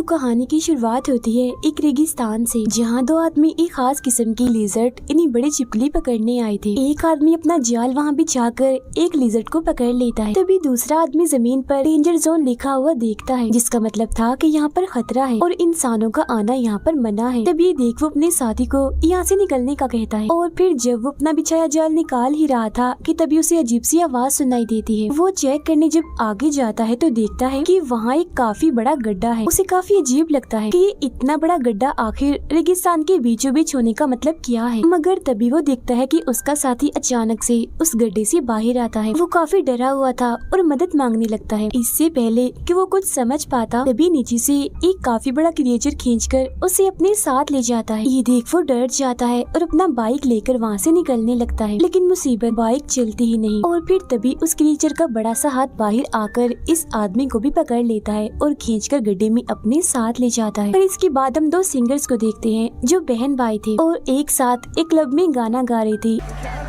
कहानी की शुरुआत होती है एक रेगिस्तान से, जहाँ दो आदमी एक खास किस्म की लिजर्ट यानी बड़ी छिपकली पकड़ने आए थे। एक आदमी अपना जाल वहाँ बिछाकर एक लिजर्ट को पकड़ लेता है। तभी दूसरा आदमी जमीन पर डेंजर जोन लिखा हुआ देखता है, जिसका मतलब था कि यहाँ पर खतरा है और इंसानों का आना यहाँ पर मना है। तभी देख वो अपने साथी को यहाँ से निकलने का कहता है और फिर जब वो अपना बिछाया जाल निकाल ही रहा था कि तभी उसे अजीब सी आवाज सुनाई देती है। वो चेक करने जब आगे जाता है तो देखता है कि वहाँ एक काफी बड़ा गड्ढा है। उसे काफी अजीब लगता है कि ये इतना बड़ा गड्ढा आखिर रेगिस्तान के बीचों बीच होने का मतलब क्या है। मगर तभी वो देखता है कि उसका साथी अचानक से उस गड्ढे से बाहर आता है। वो काफी डरा हुआ था और मदद मांगने लगता है। इससे पहले कि वो कुछ समझ पाता तभी नीचे से एक काफी बड़ा क्रिएचर खींचकर उसे अपने साथ ले जाता है। ये देख वो डर जाता है और अपना बाइक लेकर वहाँ से निकलने लगता है, लेकिन मुसीबत बाइक चलती ही नहीं। और फिर तभी उस क्रिएचर का बड़ा सा हाथ बाहर आकर इस आदमी को भी पकड़ लेता है और खींचकर गड्ढे में अपने साथ ले जाता है। और इसके बाद हम दो सिंगर्स को देखते हैं जो बहन भाई थे और एक साथ एक क्लब में गाना गा रहे थे।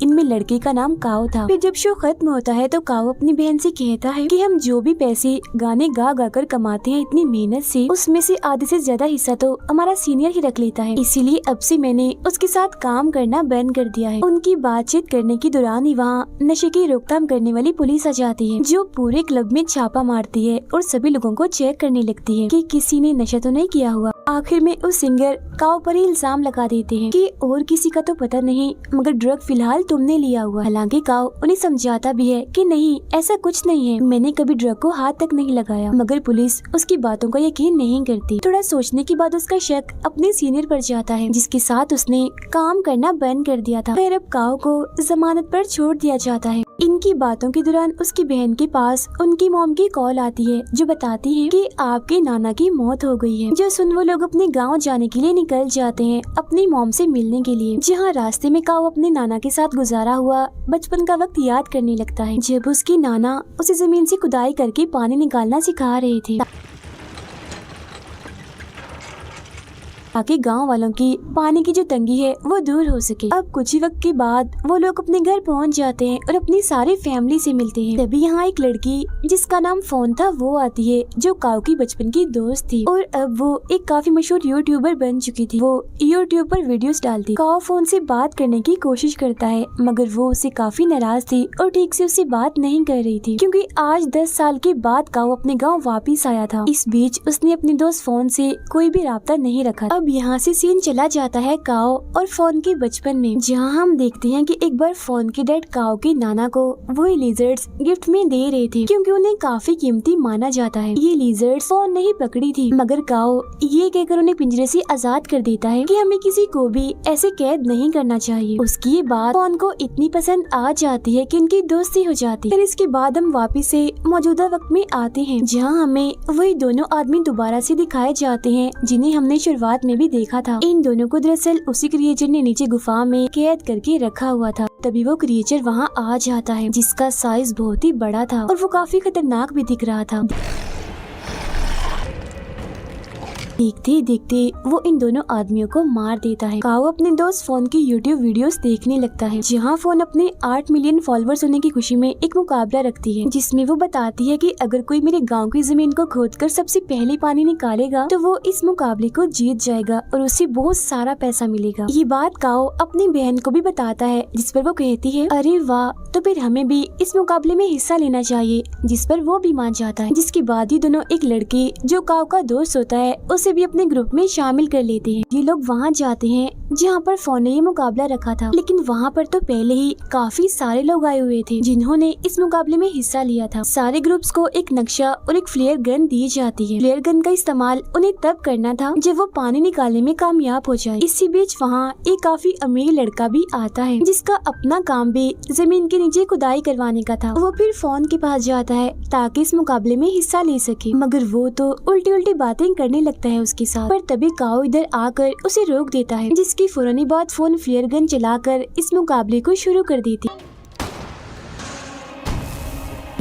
इनमें लड़के का नाम काओ था। फिर जब शो खत्म होता है तो काओ अपनी बहन से कहता है कि हम जो भी पैसे गाने गा गा कर कमाते हैं इतनी मेहनत से, उसमें से आधे से ज्यादा हिस्सा तो हमारा सीनियर ही रख लेता है, इसीलिए अब से मैंने उसके साथ काम करना बंद कर दिया है। उनकी बातचीत करने के दौरान ही वहाँ नशे की रोकथाम करने वाली पुलिस आ जाती है, जो पूरे क्लब में छापा मारती है और सभी लोगों को चेक करने लगती है कि किसी ने नशा तो नहीं किया हुआ। आखिर में उस सिंगर काओ पर ही इल्जाम लगा देते हैं कि और किसी का तो पता नहीं, मगर ड्रग फिलहाल तुमने लिया हुआ। हालांकि काओ उन्हें समझाता भी है कि नहीं, ऐसा कुछ नहीं है, मैंने कभी ड्रग को हाथ तक नहीं लगाया। मगर पुलिस उसकी बातों का यकीन नहीं करती। थोड़ा सोचने के बाद उसका शक अपने सीनियर पर जाता है, जिसके साथ उसने काम करना बंद कर दिया था। फिर अब काओ को जमानत पर छोड़ दिया जाता है। इनकी बातों के दौरान उसकी बहन के पास उनकी मॉम की कॉल आती है, जो बताती है कि आपके नाना की मौत हो गई है। जो सुन वो लोग अपने गांव जाने के लिए निकल जाते हैं अपनी मॉम से मिलने के लिए, जहां रास्ते में काओ अपने नाना के साथ गुजारा हुआ बचपन का वक्त याद करने लगता है, जब उसकी नाना उसे जमीन से खुदाई करके पानी निकालना सिखा रहे थे ताकि गांव वालों की पानी की जो तंगी है वो दूर हो सके। अब कुछ ही वक्त के बाद वो लोग अपने घर पहुंच जाते हैं और अपनी सारी फैमिली से मिलते हैं। तभी यहाँ एक लड़की जिसका नाम फोन था वो आती है, जो काओ की बचपन की दोस्त थी और अब वो एक काफी मशहूर यूट्यूबर बन चुकी थी। वो यूट्यूब पर वीडियोस डालती। काओ फोन से बात करने की कोशिश करता है, मगर वो उससे काफी नाराज थी और ठीक से उससे बात नहीं कर रही थी, क्योंकि आज 10 साल के बाद काओ अपने गाँव वापिस आया था। इस बीच उसने अपने दोस्त फोन से कोई भी राब्ता नहीं रखा। अब यहाँ से सीन चला जाता है काओ और फोन के बचपन में, जहाँ हम देखते हैं कि एक बार फोन के डैड काओ के नाना को वो लिजर्ड्स गिफ्ट में दे रहे थे, क्योंकि उन्हें काफी कीमती माना जाता है। ये लिजर्ड्स फोन ने ही पकड़ी थी, मगर काओ ये कहकर उन्हें पिंजरे से आजाद कर देता है कि हमें किसी को भी ऐसे कैद नहीं करना चाहिए। उसकी ये बात फोन को इतनी पसंद आ जाती है कि उनकी दोस्ती हो जाती है। फिर इसके बाद हम वापिस से मौजूदा वक्त में आते हैं, जहाँ हमें वही दोनों आदमी दोबारा से दिखाए जाते हैं जिन्हें हमने शुरुआत में भी देखा था। इन दोनों को दरअसल उसी क्रिएचर ने नीचे गुफा में कैद करके रखा हुआ था। तभी वो क्रिएचर वहाँ आ जाता है, जिसका साइज बहुत ही बड़ा था और वो काफी खतरनाक भी दिख रहा था। देखते देखते वो इन दोनों आदमियों को मार देता है। काओ अपने दोस्त फोन की यूट्यूब वीडियोस देखने लगता है, जहाँ फोन अपने 8 मिलियन फॉलोअर्स होने की खुशी में एक मुकाबला रखती है, जिसमें वो बताती है कि अगर कोई मेरे गांव की जमीन को खोदकर सबसे पहले पानी निकालेगा तो वो इस मुकाबले को जीत जाएगा और उसे बहुत सारा पैसा मिलेगा। ये बात काओ अपनी बहन को भी बताता है, जिस पर वो कहती है अरे वाह, तो फिर हमें भी इस मुकाबले में हिस्सा लेना चाहिए, जिस पर वो भी मान जाता है। जिसके बाद ही दोनों एक लड़के जो काओ का दोस्त होता है उसे भी अपने ग्रुप में शामिल कर लेते हैं। ये लोग वहाँ जाते हैं जहाँ पर फोन ने ये मुकाबला रखा था, लेकिन वहाँ पर तो पहले ही काफी सारे लोग आए हुए थे जिन्होंने इस मुकाबले में हिस्सा लिया था। सारे ग्रुप्स को एक नक्शा और एक फ्लेयर गन दी जाती है। फ्लेयर गन का इस्तेमाल उन्हें तब करना था जब वो पानी निकालने में कामयाब हो जाए। इसी बीच वहाँ एक काफी अमीर लड़का भी आता है, जिसका अपना काम भी जमीन के नीचे खुदाई करवाने का था। वो फिर फोन के पास जाता है ताकि इस मुकाबले में हिस्सा ले सके, मगर वो तो उल्टी उल्टी बातें करने लगता है उसके साथ। पर तभी काओ इधर आकर उसे रोक देता है, जिसकी फौरनी बाद फोन फ्लेयर गन चलाकर इस मुकाबले को शुरू कर देती।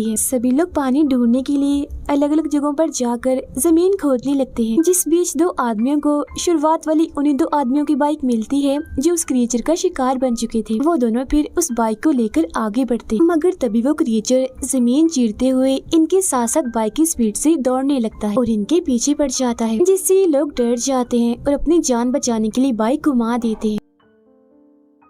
है। सभी लोग पानी ढूंढने के लिए अलग अलग जगहों पर जाकर जमीन खोदने लगते हैं। जिस बीच दो आदमियों को शुरुआत वाली उन्हीं दो आदमियों की बाइक मिलती है जो उस क्रिएचर का शिकार बन चुके थे। वो दोनों फिर उस बाइक को लेकर आगे बढ़ते हैं, मगर तभी वो क्रिएचर जमीन चीरते हुए इनके साथ साथ बाइक की स्पीड से दौड़ने लगता है और इनके पीछे पड़ जाता है, जिससे ये लोग डर जाते हैं और अपनी जान बचाने के लिए बाइक घुमा देते हैं।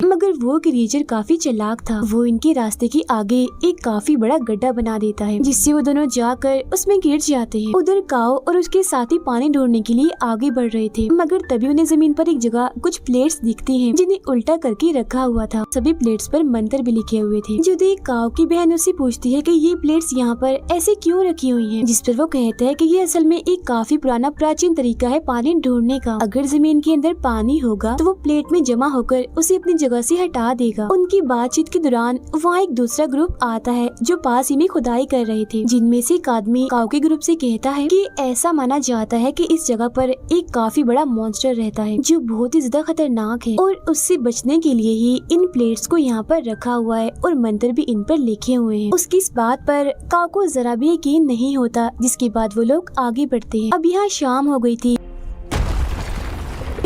मगर वो क्रिएचर काफी चालाक था। वो इनके रास्ते के आगे एक काफी बड़ा गड्ढा बना देता है, जिससे वो दोनों जाकर उसमें गिर जाते हैं। उधर काओ और उसके साथी पानी ढूंढने के लिए आगे बढ़ रहे थे, मगर तभी उन्हें जमीन पर एक जगह कुछ प्लेट्स दिखती हैं, जिन्हें उल्टा करके रखा हुआ था। सभी प्लेट्स पर मंत्र भी लिखे हुए थे। जो देख काओ की बहन उससे पूछती है कि ये प्लेट्स यहाँ पर ऐसे क्यों रखी हुई हैं, जिस पर वो कहता है कि ये असल में एक काफी पुराना प्राचीन तरीका है पानी ढूंढने का। अगर जमीन के अंदर पानी होगा तो वो प्लेट में जमा होकर उसे अपनी जगह से हटा देगा। उनकी बातचीत के दौरान वहाँ एक दूसरा ग्रुप आता है जो पास ही में खुदाई कर रहे थे, जिनमें से एक आदमी काओ के ग्रुप से कहता है कि ऐसा माना जाता है कि इस जगह पर एक काफी बड़ा मॉन्स्टर रहता है जो बहुत ही ज्यादा खतरनाक है और उससे बचने के लिए ही इन प्लेट्स को यहाँ पर रखा हुआ है और मंत्र भी इन पर लिखे हुए हैं। उसकी इस बात पर काओ को जरा भी यकीन नहीं होता, जिसके बाद वो लोग आगे बढ़ते हैं। अब यहाँ शाम हो गई थी।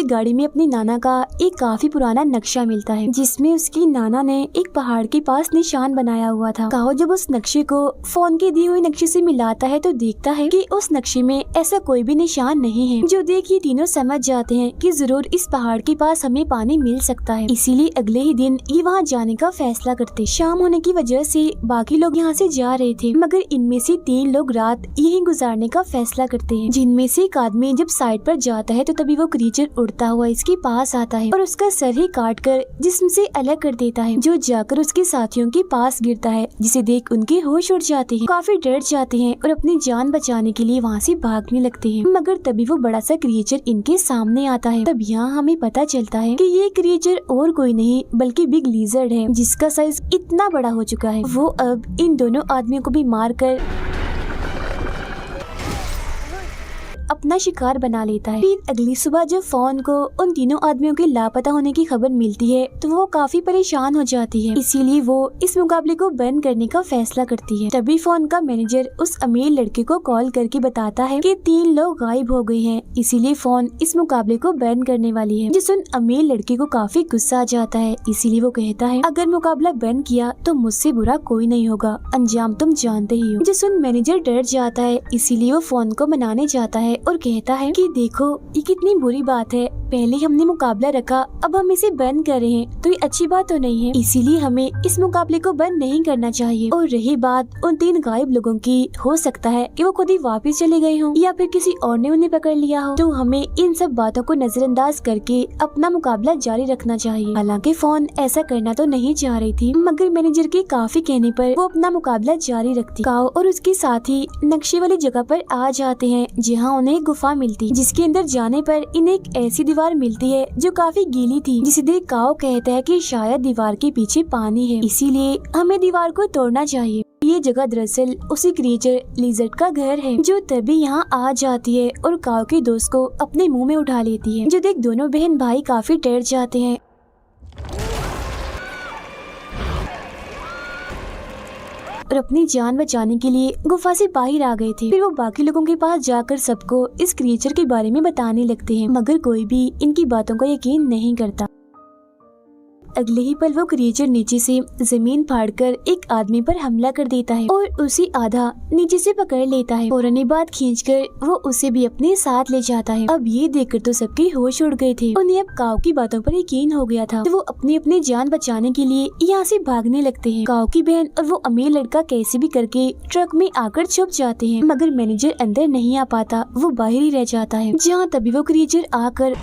गाड़ी में अपनी नाना का एक काफी पुराना नक्शा मिलता है, जिसमें उसकी नाना ने एक पहाड़ के पास निशान बनाया हुआ था। काओ जब उस नक्शे को फोन के दिए हुए नक्शे से मिलाता है तो देखता है कि उस नक्शे में ऐसा कोई भी निशान नहीं है। जो देख ये तीनों समझ जाते हैं कि जरूर इस पहाड़ के पास हमें पानी मिल सकता है, इसीलिए अगले ही दिन ये वहाँ जाने का फैसला करते। शाम होने की वजह से बाकी लोग यहाँ से जा रहे थे, मगर इनमें से 3 लोग रात यहीं गुजारने का फैसला करते हैं। जिनमें से एक आदमी जब साइड पर जाता है तो तभी वो क्रिएचर उड़ता हुआ इसके पास आता है और उसका सर ही काट कर जिस्म से अलग कर देता है, जो जाकर उसके साथियों के पास गिरता है, जिसे देख उनके होश उड़ जाते हैं, काफी डर जाते हैं और अपनी जान बचाने के लिए वहाँ से भागने लगते हैं। मगर तभी वो बड़ा सा क्रिएचर इनके सामने आता है। तब यहाँ हमें पता चलता है कि ये क्रिएचर और कोई नहीं बल्कि बिग लिजर्ड है, जिसका साइज इतना बड़ा हो चुका है। वो अब इन दोनों आदमियों को भी मार कर अपना शिकार बना लेता है। फिर अगली सुबह जब फोन को उन तीनों आदमियों के लापता होने की खबर मिलती है तो वो काफी परेशान हो जाती है, इसीलिए वो इस मुकाबले को बंद करने का फैसला करती है। तभी फोन का मैनेजर उस अमीर लड़के को कॉल करके बताता है कि 3 लोग गायब हो गए हैं, इसीलिए फोन इस मुकाबले को बंद करने वाली है। जिस उन अमीर लड़के को काफी गुस्सा आ जाता है, इसीलिए वो कहता है अगर मुकाबला बंद किया तो मुझसे बुरा कोई नहीं होगा, अंजाम तुम जानते ही हो। जिस उन मैनेजर डर जाता है, इसीलिए वो फोन को मनाने जाता है और कहता है कि देखो ये कितनी बुरी बात है, पहले हमने मुकाबला रखा, अब हम इसे बंद कर रहे हैं तो ये अच्छी बात तो नहीं है, इसीलिए हमें इस मुकाबले को बंद नहीं करना चाहिए। और रही बात उन 3 गायब लोगों की, हो सकता है कि वो खुद ही वापस चले गए हों या फिर किसी और ने उन्हें पकड़ लिया हो, तो हमें इन सब बातों को नजरअंदाज करके अपना मुकाबला जारी रखना चाहिए। हालांकि फोन ऐसा करना तो नहीं चाह रही थी, मगर मैनेजर के काफी कहने पर वो अपना मुकाबला जारी रखती। काओ और उसके साथी नक्शे वाली जगह पर आ जाते हैं, जहाँ उन्हें गुफा मिलती, जिसके अंदर जाने पर इन्हें एक ऐसी दीवार मिलती है जो काफी गीली थी, जिसे देख काओ कहता है कि शायद दीवार के पीछे पानी है, इसीलिए हमें दीवार को तोड़ना चाहिए। ये जगह दरअसल उसी क्रिएचर लिजर्ड का घर है, जो तभी यहाँ आ जाती है और काओ के दोस्त को अपने मुंह में उठा लेती है। जो देख दोनों बहन भाई काफी डर जाते हैं और अपनी जान बचाने के लिए गुफा से बाहर आ गए थे। फिर वो बाकी लोगों के पास जाकर सबको इस क्रिएचर के बारे में बताने लगते हैं, मगर कोई भी इनकी बातों को यकीन नहीं करता। अगले ही पल वो क्रिएचर नीचे से जमीन फाड़कर एक आदमी पर हमला कर देता है और उसी आधा नीचे से पकड़ लेता है। फौरन बात खींचकर वो उसे भी अपने साथ ले जाता है। अब ये देखकर तो सबके होश उड़ गए थे। उन्हें अब काओ की बातों पर यकीन हो गया था, तो वो अपनी जान बचाने के लिए यहाँ से भागने लगते हैं। काओ की बहन और वो अमीर लड़का कैसे भी करके ट्रक में आकर छुप जाते हैं, मगर मैनेजर अंदर नहीं आ पाता, वो बाहर ही रह जाता है। जहाँ तभी वो क्रिएचर आकर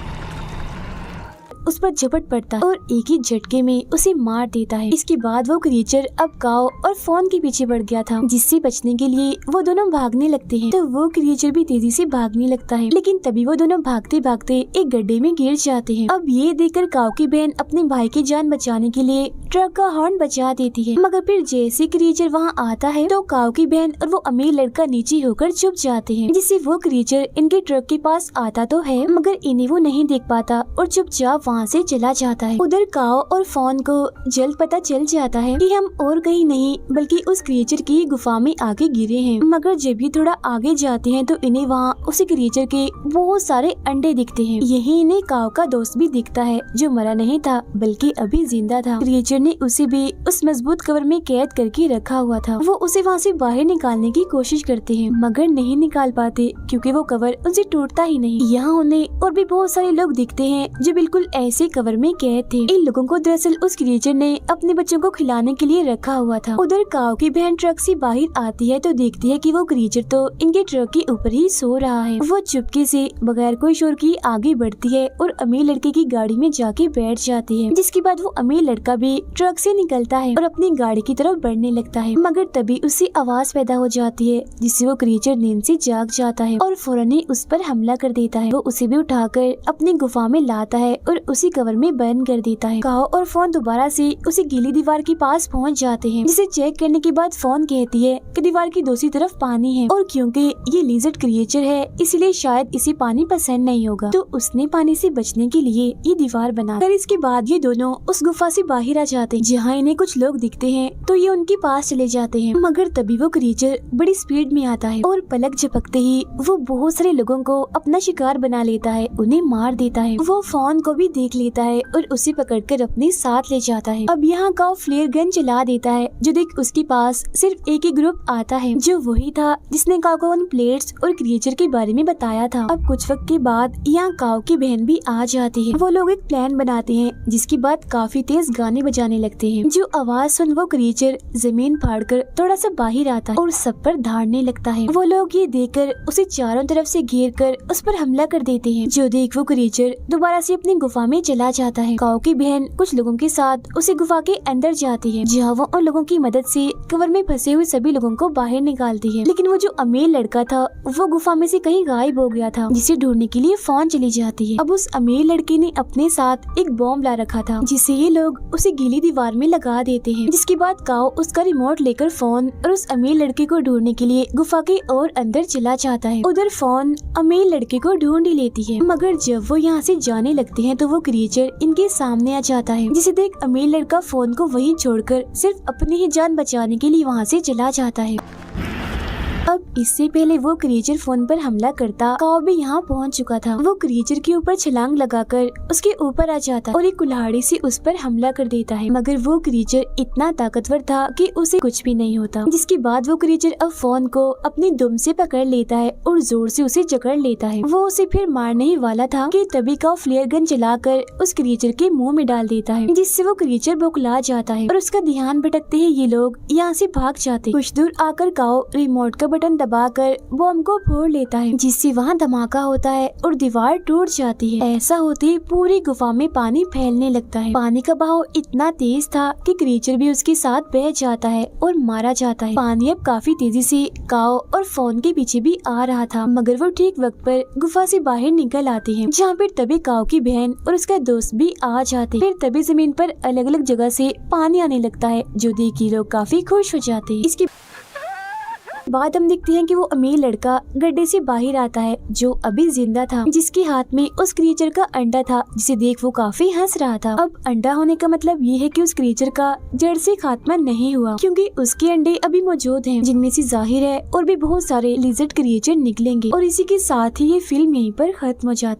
उस पर झपट पड़ता है और एक ही झटके में उसे मार देता है। इसके बाद वो क्रिएचर अब काओ और फोन के पीछे बढ़ गया था, जिससे बचने के लिए वो दोनों भागने लगते हैं। तो वो क्रिएचर भी तेजी से भागने लगता है, लेकिन तभी वो दोनों भागते भागते एक गड्ढे में गिर जाते हैं। अब ये देखकर काओ की बहन अपने भाई की जान बचाने के लिए ट्रक का हॉर्न बजा देती है, मगर फिर जैसे क्रिएचर वहाँ आता है तो काओ की बहन और वो अमीर लड़का नीचे होकर छुप जाते हैं, जिससे वो क्रिएचर इनके ट्रक के पास आता तो है, मगर इन्हें वो नहीं देख पाता और चुपचाप वहाँ वहाँ से चला जाता है। उधर काओ और फॉन को जल्द पता चल जाता है कि हम और कहीं नहीं बल्कि उस क्रिएचर की गुफा में आके गिरे हैं। मगर जब भी थोड़ा आगे जाते हैं तो इन्हें वहाँ उसी क्रिएचर के बहुत सारे अंडे दिखते हैं। यही इन्हें काओ का दोस्त भी दिखता है जो मरा नहीं था बल्कि अभी जिंदा था। क्रिएचर ने उसे भी उस मजबूत कवर में कैद करके रखा हुआ था। वो उसे वहाँ से बाहर निकालने की कोशिश करते हैं मगर नहीं निकाल पाते क्योंकि वो कवर उनसे टूटता ही नहीं। यहाँ उन्हें और भी बहुत सारे लोग दिखते हैं जो बिल्कुल ऐसे कवर में कैद थे। इन लोगों को दरअसल उस क्रिएचर ने अपने बच्चों को खिलाने के लिए रखा हुआ था। उधर काओ की बहन ट्रक से बाहर आती है तो देखती है कि वो क्रिएचर तो इनके ट्रक के ऊपर ही सो रहा है। वो चुपके से बगैर कोई शोर की आगे बढ़ती है और अमीर लड़के की गाड़ी में जाके बैठ जाती है, जिसके बाद वो अमीर लड़का भी ट्रक से निकलता है और अपनी गाड़ी की तरफ बढ़ने लगता है। मगर तभी उससे आवाज पैदा हो जाती है जिससे वो क्रिएचर नींद से जाग जाता है और फौरन ही उस पर हमला कर देता है। वो उसे भी उठाकर अपनी गुफा में लाता है और उसी कवर में बंद कर देता है। काओ और फोन दोबारा से उसी गीली दीवार के पास पहुंच जाते हैं, जिसे चेक करने के बाद फोन कहती है कि दीवार की दूसरी तरफ पानी है और क्योंकि ये लिजर्ड क्रिएचर है इसलिए शायद इसे पानी पसंद नहीं होगा, तो उसने पानी से बचने के लिए ये दीवार बना कर इसके बाद ये दोनों उस गुफा से बाहर आ जाते हैं। जहाँ इन्हें कुछ लोग दिखते हैं तो ये उनके पास चले जाते हैं मगर तभी वो क्रिएचर बड़ी स्पीड में आता है और पलक झपकते ही वो बहुत सारे लोगों को अपना शिकार बना लेता है, उन्हें मार देता है। वो फोन को भी देख लेता है और उसे पकड़कर अपने साथ ले जाता है। अब यहाँ काओ फ्लेयर गन चला देता है जो देख उसके पास सिर्फ एक ही ग्रुप आता है जो वही था जिसने काओ को उन प्लेट्स और क्रिएचर के बारे में बताया था। अब कुछ वक्त के बाद यहाँ काओ की बहन भी आ जाती है। वो लोग एक प्लान बनाते हैं जिसके बाद काफी तेज गाने बजाने लगते हैं। जो आवाज सुन वो क्रिएचर जमीन फाड़कर थोड़ा सा बाहर आता है और सब पर धाड़ने लगता है। वो लोग ये देखकर उसे चारों तरफ से घेर कर उस पर हमला कर देते हैं। जो देख वो क्रिएचर दोबारा से अपनी गुफा में चला जाता है। काओ की बहन कुछ लोगों के साथ उसी गुफा के अंदर जाती है जहाँ वो उन लोगों की मदद से कवर में फंसे हुए सभी लोगों को बाहर निकालती है। लेकिन वो जो अमीर लड़का था वो गुफा में से कहीं गायब हो गया था, जिसे ढूंढने के लिए फोन चली जाती है। अब उस अमीर लड़के ने अपने साथ एक बॉम्ब ला रखा था जिसे ये लोग उसे गीली दीवार में लगा देते हैं, जिसके बाद काओ उसका रिमोट लेकर फोन और उस अमीर लड़के को ढूंढने के लिए गुफा के और अंदर चला जाता है। उधर फोन अमीर लड़के को ढूंढ ही लेती है मगर जब वो यहाँ से जाने लगते हैं तो वो क्रिएचर इनके सामने आ जाता है, जिसे देख अमीर लड़का फोन को वहीं छोड़कर सिर्फ अपनी ही जान बचाने के लिए वहाँ से चला जाता है। अब इससे पहले वो क्रिएचर फोन पर हमला करता काओ भी यहाँ पहुँच चुका था। वो क्रिएचर के ऊपर छलांग लगाकर उसके ऊपर आ जाता और एक कुल्हाड़ी से उस पर हमला कर देता है मगर वो क्रिएचर इतना ताकतवर था कि उसे कुछ भी नहीं होता। जिसके बाद वो क्रिएचर अब फोन को अपनी दुम से पकड़ लेता है और जोर से उसे जकड़ लेता है। वो उसे फिर मारने ही वाला था कि तभी काओ फ्लेयर गन चलाकर उस क्रिएचर के मुंह में डाल देता है, जिससे वो क्रिएचर बौखला जाता है और उसका ध्यान भटकते ही ये लोग यहाँ से भाग जाते। कुछ दूर आकर काओ रिमोट का बटन दबाकर बॉम्ब को फोड़ लेता है, जिससे वहाँ धमाका होता है और दीवार टूट जाती है। ऐसा होते ही पूरी गुफा में पानी फैलने लगता है। पानी का बहाव इतना तेज था कि क्रिएचर भी उसके साथ बह जाता है और मारा जाता है। पानी अब काफी तेजी से काओ और फोन के पीछे भी आ रहा था मगर वो ठीक वक्त पर गुफा से बाहर निकल आते हैं, जहाँ पर तभी काओ की बहन और उसका दोस्त भी आ जाते। फिर तभी जमीन पर अलग अलग जगह से पानी आने लगता है जो देख के लोग काफी खुश हो जाते हैं। इसके बाद हम देखते हैं कि वो अमीर लड़का गड्ढे से बाहर आता है जो अभी जिंदा था, जिसके हाथ में उस क्रिएचर का अंडा था, जिसे देख वो काफी हंस रहा था। अब अंडा होने का मतलब ये है कि उस क्रिएचर का जड़ से खात्मा नहीं हुआ, क्योंकि उसके अंडे अभी मौजूद हैं, जिनमें से जाहिर है और भी बहुत सारे लिजर्ड क्रिएचर निकलेंगे। और इसी के साथ ही ये फिल्म यहीं पर खत्म हो जाती है।